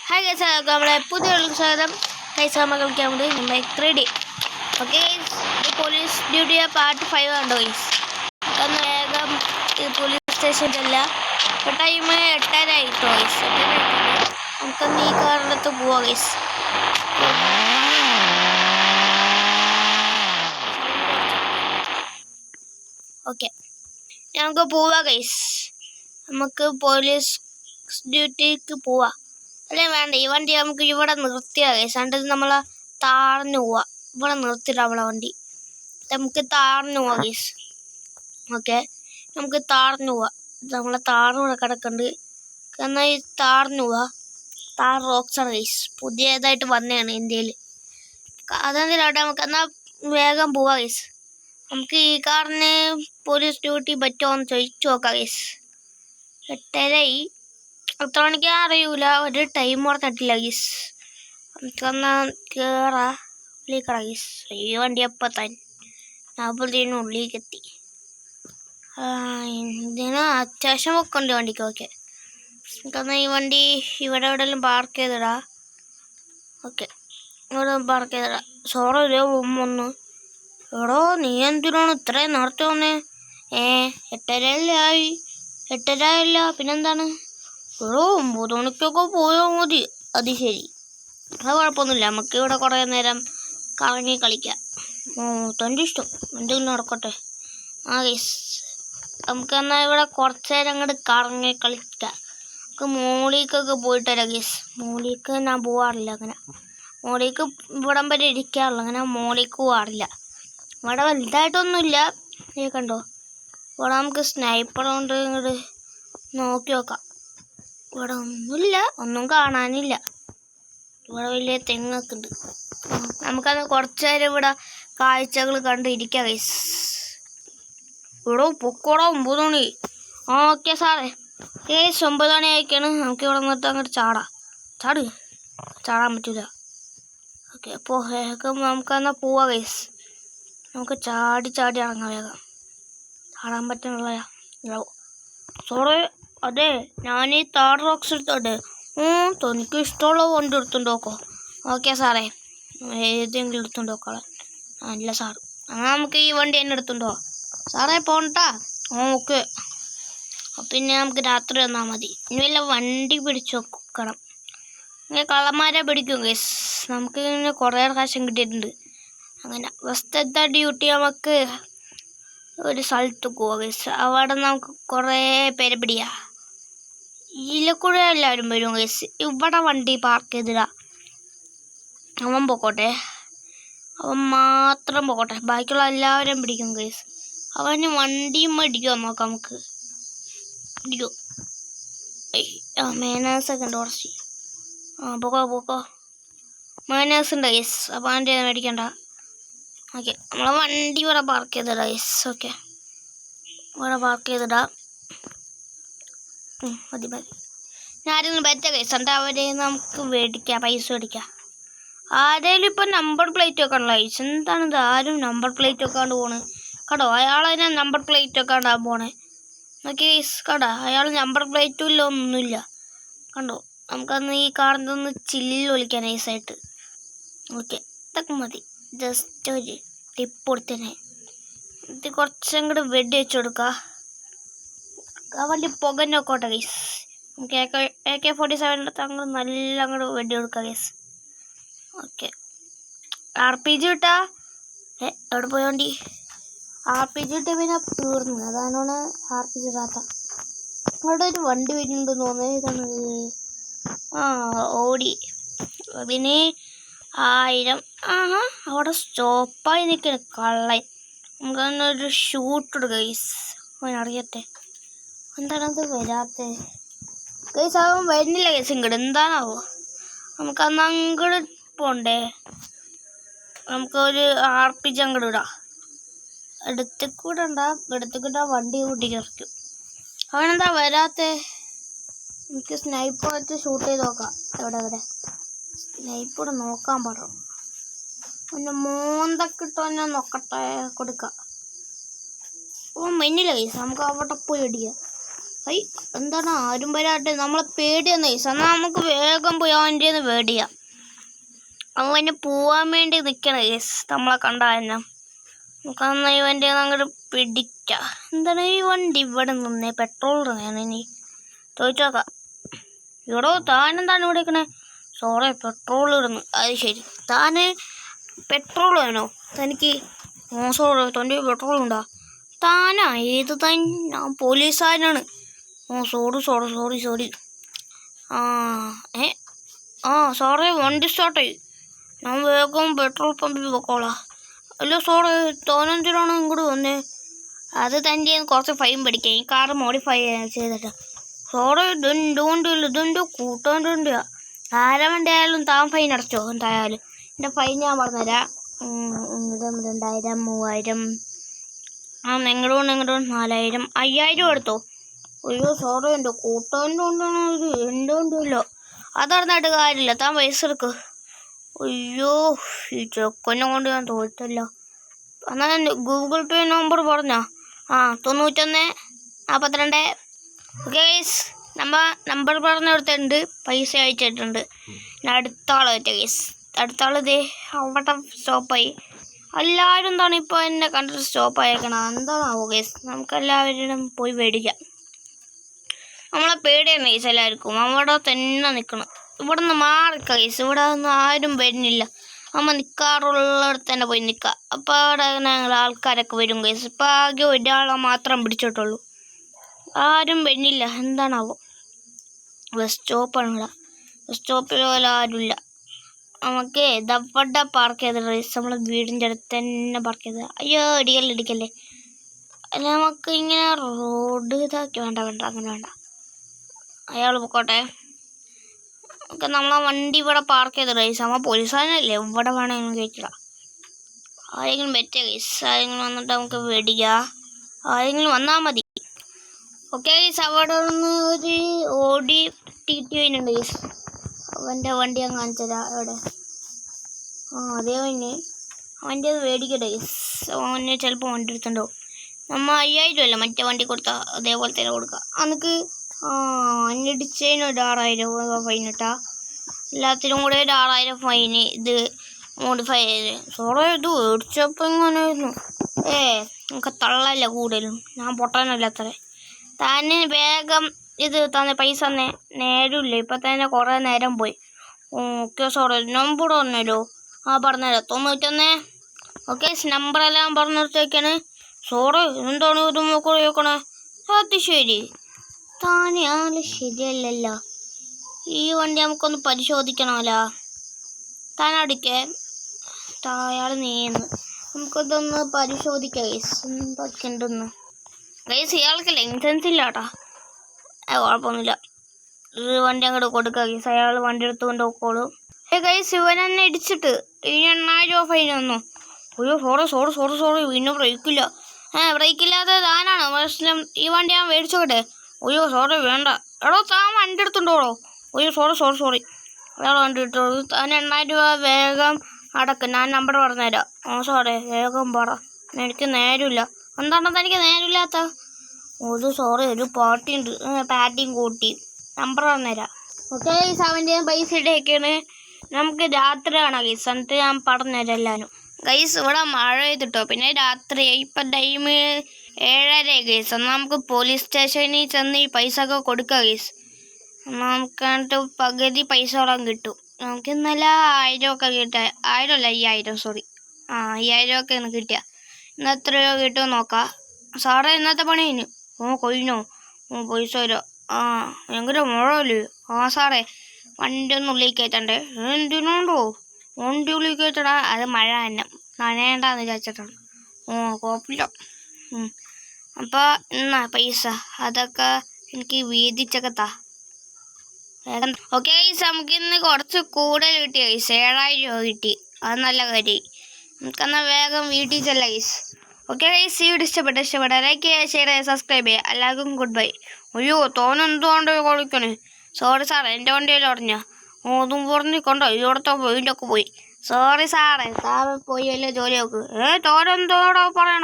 Hi guys, നമ്മളെ പുതിയ സ്വാഗതം. ഗൈസ് നമ്മൾ കളിക്കാൻ വേണ്ടി നമ്മൾ 3D. ഓക്കെ ഗൈസ്, ഈ പോലീസ് ഡ്യൂട്ടി പാർട്ട് 5 കണ്ടോ ഗൈസ്? ഒന്ന് വേഗം ഈ പോലീസ് സ്റ്റേഷനിലല്ല, ടൈം 8:30 ആയിട്ടോ ഗൈസ്. നമുക്കൊന്ന് ഈ കാറിനകത്ത് പോവാം ഗൈസ്. ഓക്കെ, നമുക്ക് പോവാം ഗൈസ്. നമുക്ക് പോലീസ് ഡ്യൂട്ടിക്ക് പോവാം. അല്ലേ വേണ്ട, ഈ വണ്ടി നമുക്ക് ഇവിടെ നിർത്തിയാ ഗൈസ്. കണ്ടത് നമ്മൾ താഴ്ന്നു പോവാ. ഇവിടെ നിർത്തിയിട്ട നമ്മളെ വണ്ടി. നമുക്ക് താഴ്ന്നു പോവാം ഗൈസ്. ഓക്കെ, നമുക്ക് താഴ്ന്നു പോവാം. നമ്മളെ താഴ്ന്നൂടെ കിടക്കുന്നുണ്ട്. എന്നാൽ ഈ താഴ്ന്നു പോവാ. താർ റോക്സാണ് ഗൈസ്, പുതിയതായിട്ട് വന്നതാണ് ഇന്ത്യയിൽ. അതെന്തിനാട്ടെ നമുക്ക് എന്നാൽ വേഗം പോവാം ഗൈസ്. നമുക്ക് ഈ കാറിന് പോലീസ് ഡ്യൂട്ടി പറ്റുമോ എന്ന് ചോദിച്ചു നോക്കാം ഗൈസ്. 8:30 എത്ര മണിക്ക് അറിയൂല, ഒരു ടൈം പറഞ്ഞിട്ടില്ല ഗീസ്. നമുക്കൊന്ന് കയറാ ഉള്ളിക്കട ഗീസ്. ഈ വണ്ടി എപ്പോൾ തന്നെ അപ്പോഴത്തേനും ഉള്ളിലേക്ക് എത്തി. ഇതിന് അത്യാവശ്യം വെക്കുന്നുണ്ട് വണ്ടിക്ക്. ഓക്കെ, നമുക്കൊന്ന് ഈ വണ്ടി ഇവിടെ എവിടെയെല്ലാം പാർക്ക് ചെയ്തിടാ. ഓക്കെ, ഇവിടെ പാർക്ക് ചെയ്തിടാ. സോറി ഒന്ന് എടോ, നീ എന്തിനാണ് ഇത്രയും നേരത്തെ വന്നേ? 8:30 ആയി. 8:30 ആയില്ല, പിന്നെന്താണ്? 9 മണിക്കൊക്കെ പോയാൽ മതി. അത് ശരി, അത് കുഴപ്പമൊന്നുമില്ല. നമുക്ക് ഇവിടെ കുറേ നേരം കറങ്ങി കളിക്കാം. തൻ്റെ ഇഷ്ടം, എന്തെങ്കിലും നടക്കട്ടെ. ഗൈസ്, നമുക്കെന്നാൽ ഇവിടെ കുറച്ച് നേരം അങ്ങോട്ട് കറങ്ങി കളിക്കാം. നമുക്ക് മോളിലേക്കൊക്കെ പോയിട്ട് വരാം ഗൈസ്. മോളിലേക്ക് ഞാൻ പോവാറില്ല അങ്ങനെ. മോളിലേക്ക് ഇവിടം വരെ ഇരിക്കാറില്ല, അങ്ങനെ മോളിലേക്ക് പോവാറില്ല. ഇവിടെ വലുതായിട്ടൊന്നുമില്ല. കണ്ടോ, ഇവിടെ നമുക്ക് സ്നൈപ്പർ കൊണ്ട് ഇങ്ങോട്ട് നോക്കി നോക്കാം. ഇവിടെ ഒന്നുമില്ല, ഒന്നും കാണാനില്ല. ഇവിടെ വലിയ തെങ്ങൊക്കെ ഉണ്ട്. നമുക്കത് കുറച്ച് നേരം ഇവിടെ കാഴ്ചകൾ കണ്ടിരിക്കാം ഗൈസ്. ഇവിടെ പൊക്കോടാ, 9 മണി. ഓക്കെ സാറേ, ഗൈസ് 9 മണി ആയിക്കാണ്. നമുക്ക് ഇവിടെ നിന്നിട്ട് അങ്ങോട്ട് ചാടാൻ പറ്റില്ല. ഓക്കെ, അപ്പോൾ വേഗം നമുക്കെന്നാൽ പോവാം ഗൈസ്. നമുക്ക് ചാടി ഇറങ്ങാം വേഗം. ചാടാൻ പറ്റുന്നുള്ള സോറി. അതെ, ഞാൻ ഈ താർ റോക്സ് എടുത്തോട്ടെ. തനിക്ക് ഇഷ്ടമുള്ള വണ്ടി എടുത്തുണ്ടോക്കോ. ഓക്കെ സാറേ, ഏതെങ്കിലും എടുത്തുണ്ടോക്കോളെ. അല്ല സാറ്, എന്നാൽ നമുക്ക് ഈ വണ്ടി തന്നെ എടുത്തുണ്ടോ സാറേ. പോണ്ടാ. ഓക്കെ, പിന്നെ നമുക്ക് രാത്രി വന്നാൽ മതി. ഇനി വല്ല വണ്ടി പിടിച്ച് വെക്കണം. ഇങ്ങനെ കള്ളന്മാരെ പിടിക്കും ഗൈസ്. നമുക്ക് ഇങ്ങനെ കുറേ പ്രാവശ്യം കിട്ടിയിട്ടുണ്ട്. അങ്ങനെ ഫസ്റ്റത്തെ ഡ്യൂട്ടി നമുക്ക് ഒരു സ്ഥലത്ത് പോവാം ഗൈസ്. അവിടെ നമുക്ക് കുറേ പേരെ പിടിക്കാം. ഇതിലെക്കൂടെ എല്ലാവരും വരും ഗൈസ്. ഇവിടെ വണ്ടി പാർക്ക് ചെയ്തിടാം. അവൻ പൊക്കോട്ടെ, അവൻ മാത്രം പൊക്കോട്ടെ. ബാക്കിയുള്ള എല്ലാവരും പിടിക്കും ഗൈസ്. അവന് വണ്ടിയും അടിക്കുമോ നോക്കാം നമുക്ക്. പിടിക്കോ? മേനേഴ്സൊക്കെ ഉണ്ട് കുറച്ച്. പൊക്കോ മേനേഴ്സ് ഉണ്ട് ഗൈസ്. അപ്പോൾ അവൻ്റെ മേടിക്കണ്ട. ഓക്കെ, നമ്മളെ വണ്ടി ഇവിടെ പാർക്ക് ചെയ്തിടാം ഗൈസ്. ഓക്കെ, ഇവിടെ പാർക്ക് ചെയ്തിടാം. മതി. ഞാനൊന്ന് ബെറ്റ ഗൈസ് ഉണ്ട്. അവരെ നമുക്ക് മേടിക്കാം, പൈസ മേടിക്കാം. ആരേലും ഇപ്പം നമ്പർ പ്ലേറ്റ് വെക്കാനുള്ള ഗൈസ്. എന്താണിത്, ആരും നമ്പർ പ്ലേറ്റ് വെക്കാണ്ട് പോണ് കേട്ടോ. അയാളതിനെ നമ്പർ പ്ലേറ്റ് വെക്കാണ്ടാ പോണേ. നോക്കി ഗൈസ്, കേട്ടോ, അയാൾ നമ്പർ പ്ലേറ്റും ഇല്ല, ഒന്നുമില്ല കണ്ടോ. നമുക്കന്ന് ഈ കാറിൻ്റെ ചില്ലിൽ വിളിക്കാം നൈസായിട്ട്. ഓക്കെ, ഇതൊക്കെ മതി. ജസ്റ്റ് ഒരു ടിപ്പ് കൊടുത്തന്നെ ഇത് കുറച്ചും കൂടെ വെടി വെച്ച് കൊടുക്കുക. ആ വണ്ടി പുകഞ്ഞോക്കോട്ടെ ഗൈസ്. നമുക്ക് AK-47 അങ്ങോട്ട് നല്ല അങ്ങോട്ട് വെടി കൊടുക്കുക ഗൈസ്. ഓക്കെ, RPG കിട്ടാ. എവിടെ പോയ വണ്ടി? RPG കിട്ടിയ പിന്നെ തീർന്നു. അതാണ് RPG ഇടാത്ത. അവിടെ ഒരു വണ്ടി വരുന്നുണ്ടെന്ന് തോന്നുന്നത്. ഇതാണ് ഓടി. പിന്നെ 1000. അവിടെ സ്റ്റോപ്പായി നിൽക്കണ കള്ളൻ. നമുക്കതൊരു ഷൂട്ട് കൊടുക്കുക ഗൈസ്. അവനറിയട്ടെ എന്താണത് വരാത്തെ ഗൈസ്. അവൻ വരുന്നില്ല ഗൈസ് ഇങ്ങോട്ട്. എന്താണാവോ? നമുക്കന്ന് അങ്ങോട്ട് പോണ്ടേ. നമുക്കൊരു RPG അങ്ങോട്ട് ഇടാം. എടുത്തുകൂടാ വണ്ടി കൂട്ടി കിറക്കും. അവനെന്താ വരാത്തെ? എനിക്ക് സ്നൈപ്പർ വെച്ച് ഷൂട്ട് ചെയ്ത് നോക്കാം. എവിടെ സ്നൈപ്പർ നോക്കാൻ പറഞ്ഞു. പിന്നെ മോന്തൊക്കെ ഞാൻ നോക്കട്ടെ കൊടുക്കാം. മിന്നില്ല ഗൈസ്, നമുക്ക് അവിടെ പോയി അടിക്കാം. ഐ എന്താണ് ആരും വരാട്ടെ, നമ്മളെ പേടിയാന്ന് ഗൈസ്. എന്നാൽ നമുക്ക് വേഗം പോയി അവൻ്റെ പേടിയാ. അവന് പോവാൻ വേണ്ടി നിൽക്കണം ഗൈസ്. നമ്മളെ കണ്ടായിരുന്നു നമുക്കന്ന് ഇവൻ്റെ അങ്ങോട്ട് പിടിക്കാം. എന്താണ് ഈ വണ്ടി ഇവിടെ നിന്നേ? പെട്രോൾ ഞാൻ ഇനി ചോദിച്ചോക്കാം. ഇവിടെ താനെന്താണ് ഇവിടെ നിൽക്കണേ? സോറി പെട്രോൾ ഇടുന്നു. അത് ശരി, താന് പെട്രോൾ വേണോ തനിക്ക്? സോറി തൻ്റെ പെട്രോൾ ഉണ്ടോ? താനാ? ഏത് താൻ? ഞാൻ പോലീസുകാരനാണ്. സോറി. സോറി വണ്ടി സ്റ്റാർട്ടായി. ഞാൻ വേഗം പെട്രോൾ പമ്പിൽ പോക്കോളാം. അല്ല സോറി തോനെന്തിനാണ് ഇങ്ങോട്ട് വന്നേ? അത് തൻ്റെ കുറച്ച് ഫൈൻ പഠിക്കാം, ഈ കാറ് മോഡിഫൈ ചെയ്തിട്ട്. സോറി ഇതെൻ്റെ വണ്ടിയല്ല, ഇതെൻ്റെ കൂട്ടാൻ്റെ വണ്ടിയാ. ആരെ വണ്ടി ആയാലും താൻ ഫൈൻ അടച്ചോ? എന്തായാലും എൻ്റെ ഫൈൻ ഞാൻ പറഞ്ഞുതരാം. 2000 3000 നിങ്ങളുടെ 4000 5000 എടുത്തോ. അയ്യോ സോറി എൻ്റെ കൂട്ടാൻ്റെ കൊണ്ടാണ് ഇത്, എൻ്റെ കൊണ്ടല്ലോ. അതറിഞ്ഞിട്ട് കാര്യമില്ല, താൻ പൈസ എടുക്ക്. അയ്യോ ഈ ചെക്കനെ കൊണ്ട് ഞാൻ തോറ്റല്ലോ. എന്നാൽ എൻ്റെ ഗൂഗിൾ പേ നമ്പർ പറഞ്ഞോ? 91 42. ഓക്കെ ഗൈസ്, നമ്പർ പറഞ്ഞെടുത്തിട്ടുണ്ട്, പൈസ അയച്ചിട്ടുണ്ട്. ഞാൻ അടുത്ത ആൾ പറ്റിയ ഗൈസ്. അടുത്ത ആൾ ഇതേ അവിടെ സ്റ്റോപ്പായി. എല്ലാവരും എന്താണ് ഇപ്പോൾ എന്നെ കണ്ടിട്ട് സ്റ്റോപ്പ് അയക്കണം? എന്താണാവോ ഗൈസ്? നമുക്കെല്ലാവരും പോയി മേടിക്കാം. നമ്മളെ പേടിയാണ് ഗൈസ് എല്ലാവർക്കും. അവിടെ തന്നെ നിൽക്കണം. ഇവിടെ നിന്ന് മാറിക്കാം ഗൈസ്. ഇവിടെ ഒന്നും ആരും വരുന്നില്ല. നമ്മൾ നിൽക്കാറുള്ളിടത്ത് തന്നെ പോയി നിൽക്കാം. അപ്പോൾ അവിടെ ഞങ്ങൾ ആൾക്കാരൊക്കെ വരും ഗൈസ്. ഇപ്പോൾ ആകെ ഒരാളെ മാത്രം പിടിച്ചിട്ടുള്ളൂ, ആരും വരുന്നില്ല. എന്താണാവോ? ബസ് സ്റ്റോപ്പാണ് ഇവിടെ. ബസ് സ്റ്റോപ്പിൽ പോലെ ആരുമില്ല. നമുക്ക് ദവട പാർക്ക് ചെയ്ത ഗൈസ്. നമ്മളെ വീടിൻ്റെ അടുത്ത് തന്നെ പാർക്ക് ചെയ്ത. അയ്യോ ഇടിക്കല്ലേ. അല്ല നമുക്ക് ഇങ്ങനെ റോഡ് ഇതാക്കി വേണ്ട അങ്ങനെ വേണ്ട. അയാൾ പൊക്കോട്ടെ. ഓക്കെ നമ്മളെ വണ്ടി ഇവിടെ പാർക്ക് ചെയ്ത ഗൈസ്. നമ്മൾ പോലീസുകാരനല്ലേ, ഇവിടെ വേണമെങ്കിലും കഴിച്ചിടാം. ആരെങ്കിലും പറ്റിയ ഗൈസ്, ആരെങ്കിലും വന്നിട്ട് നമുക്ക് മേടിക്കാം. ആരെങ്കിലും വന്നാൽ മതി. ഓക്കെ ഗൈസ്, അവിടെ നിന്ന് ഒരു ഓടി TT വരുന്നുണ്ട് ഗൈസ്. അവൻ്റെ വണ്ടി ഞാൻ കാണിച്ചതാ. എവിടെ? അതേ അവൻ്റെ അത് മേടിക്കട്ടെ ഗൈസ്. അവന് ചിലപ്പോൾ വണ്ടി എടുത്തുണ്ടോ. നമ്മൾ 5000 അല്ല മറ്റേ വണ്ടി കൊടുത്താൽ അതേപോലെ തന്നെ കൊടുക്കുക. അനക്ക് അന്നിടിച്ചതിന് ഒരു 6000 ഫൈൻ ഇട്ടാ. എല്ലാത്തിനും കൂടെ ഒരു 6000 ഫൈന്. ഇത് മോഡിഫൈ ചെയ്ത്. സോറി ഇത് മേടിച്ചപ്പോൾ ഇങ്ങനെയായിരുന്നു. നമുക്ക് തള്ളല്ല കൂടുതലും, ഞാൻ പൊട്ടാനല്ല അത്ര. തന്നെ വേഗം ഇത് തന്നെ പൈസ തന്നെ നേരമില്ല. ഇപ്പം തന്നെ കുറേ നേരം പോയി. ഓക്കെ സോറി നമ്പർ പറഞ്ഞല്ലോ. പറഞ്ഞുതരാം 91. ഓക്കെ നമ്പറെല്ലാം പറഞ്ഞിട്ടേക്കാണ്. സോറി എന്താണ് ഇത് നോക്കണേ നോക്കണേ? അത് ശരി, താനെ ആള് ശരിയല്ലല്ലോ. ഈ വണ്ടി നമുക്കൊന്ന് പരിശോധിക്കണമല്ലോ. താനടിക്കേ അയാൾ നീന്ന് നമുക്കിതൊന്ന് പരിശോധിക്കാം ഗൈസ്. എന്തൊക്കെ ഉണ്ടെന്ന് ഗൈസ്. ഇയാൾക്ക് ലൈസൻസ് ഇല്ല കേട്ടോ. കുഴപ്പമൊന്നുമില്ല. ഇത് വണ്ടി അങ്ങോട്ട് കൊടുക്കുക ഗൈസ്. അയാൾ വണ്ടി എടുത്തുകൊണ്ട് പോക്കോളൂ. ഗൈസ് ഇവൻ എന്നെ ഇടിച്ചിട്ട് 8000 ഫൈൻ വന്നു. അയ്യോ സോറി പിന്നെ ബ്രേക്കില്ല. ബ്രേക്കില്ലാതെ താനാണ് പ്രശ്നം. ഈ വണ്ടി ഞാൻ മേടിച്ചോട്ടെ. അയ്യോ സോറി വേണ്ട. എടോ താൻ വണ്ടി എടുത്തുണ്ടോളോ? അയ്യോ സോറി അയാൾ വണ്ടി എടുത്തോളൂ. താൻ 8000 രൂപ വേഗം അടക്കും. ഞാൻ നമ്പർ പറഞ്ഞുതരാം. സോറി വേഗം പറ, എനിക്ക് നേരമില്ല. എന്താണ് തനിക്ക് നേരമില്ലാത്ത? സോറി ഒരു പാർട്ടിയുണ്ട്, പാർട്ടിയും കൂട്ടി. നമ്പർ പറഞ്ഞുതരാം. ഓക്കെ ഗൈസ് അവൻ്റെ പൈസ ഇടയൊക്കെയാണ്. നമുക്ക് രാത്രിയാണ് ഗൈസ്, എന്നിട്ട് ഞാൻ പറഞ്ഞുതരാം എല്ലാവരും. ഗൈസ് ഇവിടെ മഴ ചെയ്തിട്ടോ, പിന്നെ രാത്രിയായി. ഇപ്പം ടൈം 7:30 ഗൈസ്. എന്നാൽ നമുക്ക് പോലീസ് സ്റ്റേഷനിൽ ചെന്ന് ഈ പൈസ ഒക്കെ കൊടുക്കാം ഗൈസ്. എന്നാൽ നമുക്ക് എന്നിട്ട് പകുതി പൈസയോളം കിട്ടും. നമുക്ക് ഇന്നലെ 1000 ഒക്കെ കിട്ടുക. 1000 അല്ല 5000 സോറി. 5000 ഒക്കെ ഒന്ന് കിട്ടിയ. ഇന്ന് എത്ര രൂപ കിട്ടുമോ നോക്കാം. സാറേ ഇന്നത്തെ പണി കഴിഞ്ഞോ? പൈസ തരാം. ഭയങ്കര മഴയല്ലേ? സാറേ വണ്ടി ഒന്ന് ഉള്ളിൽ കയറ്റണ്ടേ? എന്തിനുണ്ടോ വണ്ടി ഉള്ളിൽ കയറ്റടാ? അത് മഴ തന്നെ നനയേണ്ടെന്ന് വിചാരിച്ചിട്ടാണ്. കുഴപ്പമില്ല. അപ്പോൾ എന്നാ പൈസ അതൊക്കെ എനിക്ക് വീതിച്ചൊക്കെ താ. ഓക്കെ ഗൈസ് നമുക്ക് ഇന്ന് കുറച്ച് കൂടുതൽ കിട്ടി ഗൈസ്. 7000 രൂപ കിട്ടി. അത് നല്ല കാര്യമായി. നമുക്കെന്നാൽ വേഗം വീട്ടിൽ ചെല്ലാം ഗൈസ്. ഓക്കെ ഗൈസ് ഈ വീഡിയോ ഇഷ്ടപ്പെട്ട ലൈക്ക് ചെയ്യുക, ഷെയർ ചെയ്യുക, സബ്സ്ക്രൈബ് ചെയ്യുക. എല്ലാവർക്കും ഗുഡ് ബൈ. അയ്യോ തോനെന്തുകൊണ്ട് കളിക്കണേ? സോറി സാറേ എൻ്റെ വണ്ടിയിൽ പറഞ്ഞോ. അതും പറഞ്ഞിക്കൊണ്ടോ ഇവിടുത്തെ വീടൊക്കെ പോയി. സോറി സാറേ പോയി വല്ല ജോലി നോക്ക്. തോനെന്തോടോ പറയണോ?